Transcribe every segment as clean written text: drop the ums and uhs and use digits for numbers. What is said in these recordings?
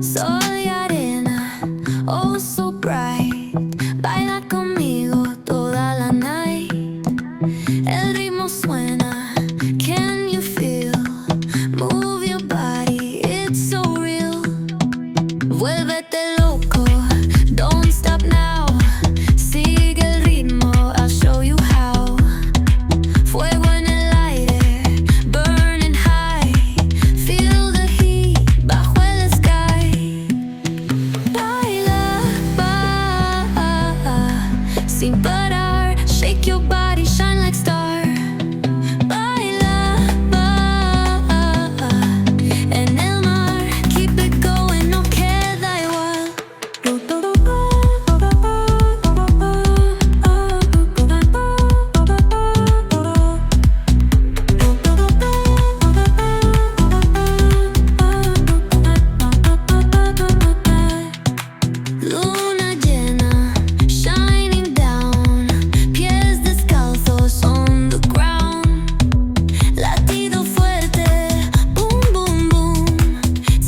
Sol y arena, oh so bright. Baila conmigo toda la night. El ritmo suena, can you feel? Move your body, it's so real. Vuélvete loco, don't stop now. Sigue el ritmo, I'll show you how. Fuego en el aire, burning high. Feel the heat bajo el sky. Baila, sin parar. Shake your body, shine like star. Baila, en el mar. Keep it going, no queda igual. Luna llena, shining down. Pies descalzos on the ground. Latido fuerte, boom, boom, boom.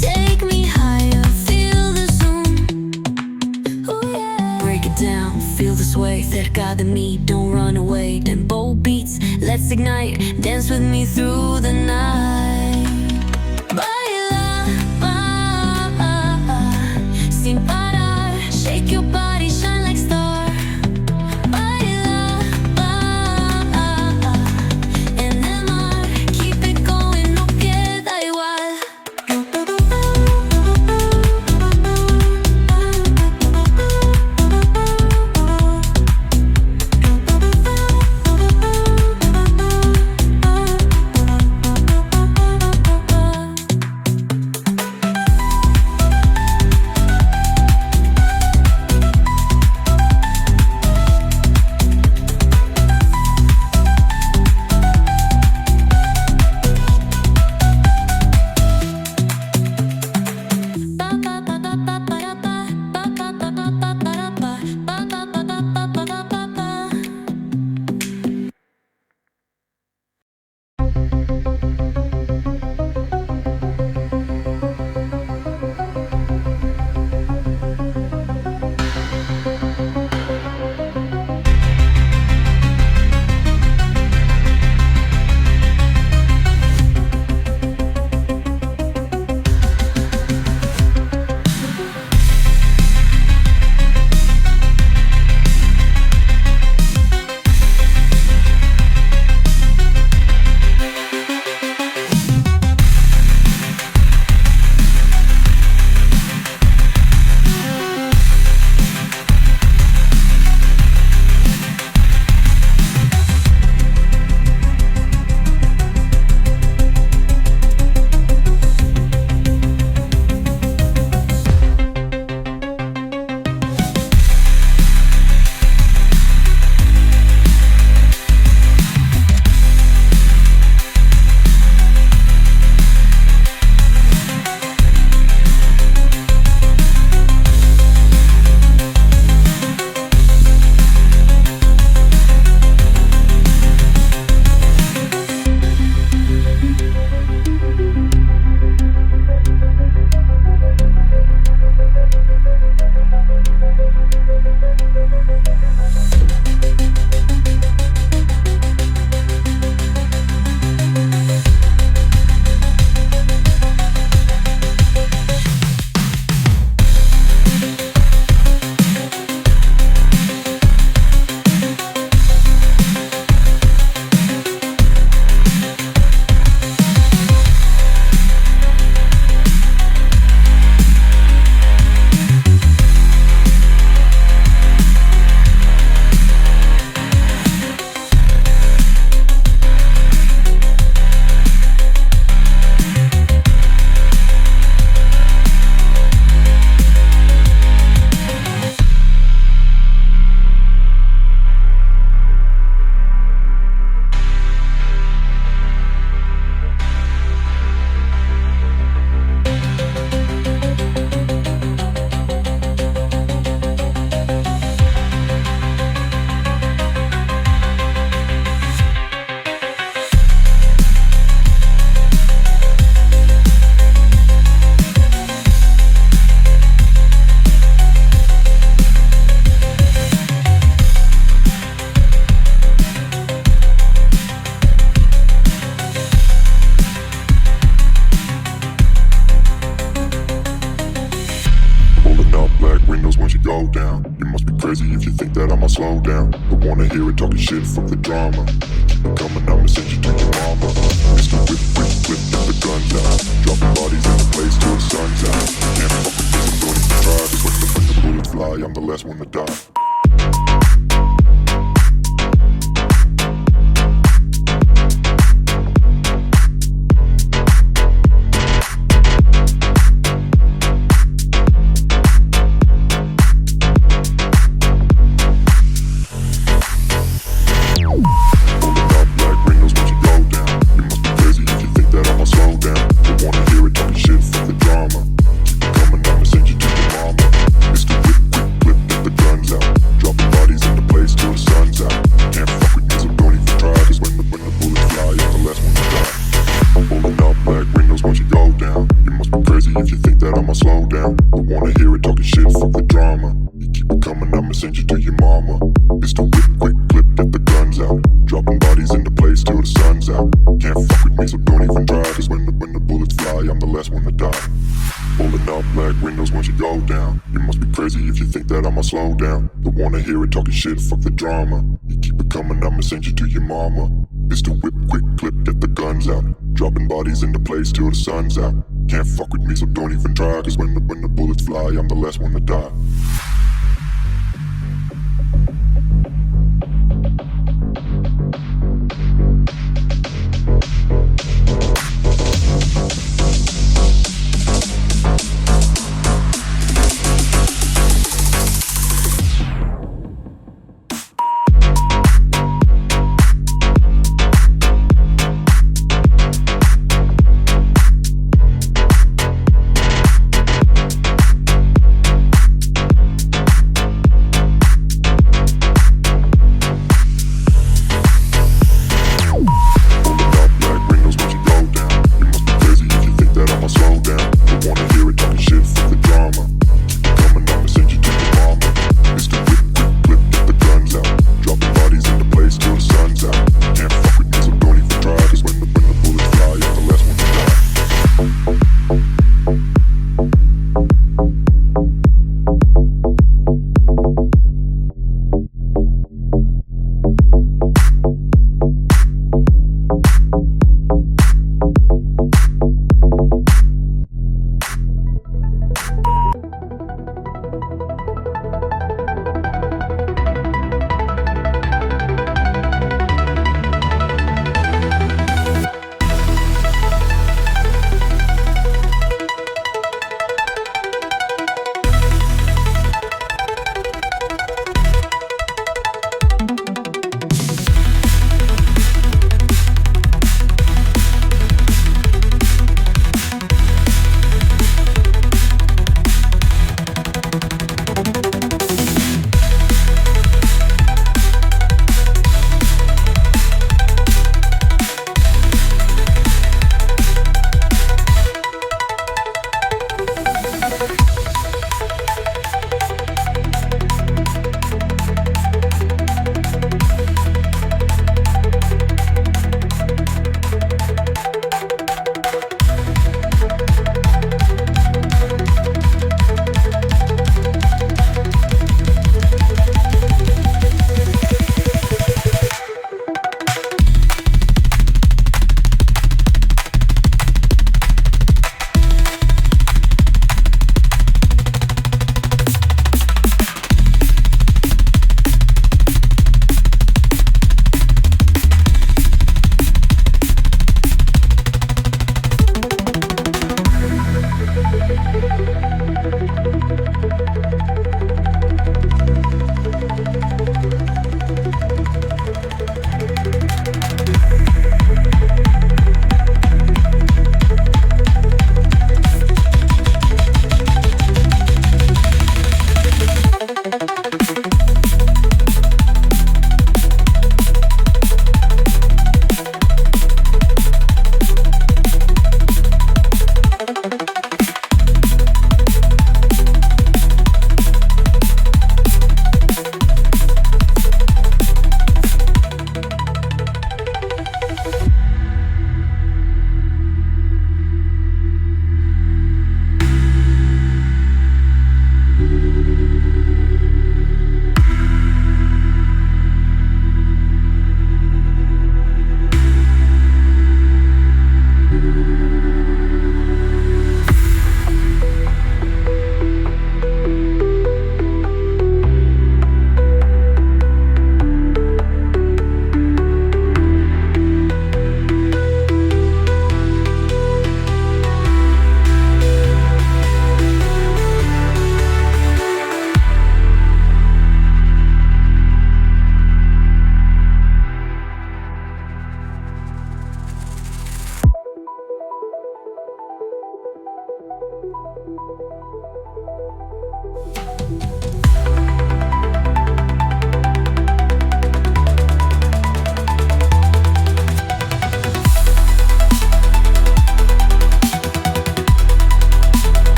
Take me higher, feel the zoom. Oh yeah. Break it down, feel the sway. Cerca de mí, don't run away. Tempo beats, let's ignite. Dance with me through the night. Baila, sin parar. Shake your body, shine like star. Baila, en el mar. Keep it going, no queda igual. shit, fuck the drama. Keep it coming, I'ma send you to your mama. Mr. Whip, whip, whip, get the guns out. Dropping bodies in the place till the sun's out. Can't fuck with this, I'm don't even try. Cause when the bullets fly, I'm the last one to die. If you think that I'ma slow down, don't wanna hear it talking shit, fuck the drama. You keep it coming, I'ma send you to your mama. It's the whip, quick clip, get the guns out. Dropping bodies into place till the sun's out. Can't fuck with me, so don't even try. Cause when the bullets fly, I'm the last one to die. Pulling up black windows once you go down. You must be crazy if you think that I'ma slow down. Don't wanna hear it talking shit, fuck the drama. You keep it coming, I'ma send you to your mama. It's the whip, quick clip, get the guns out. Dropping bodies into place till the sun's out. Can't fuck with me, so don't even try. Cause when the bullets fly, I'm the last one to die.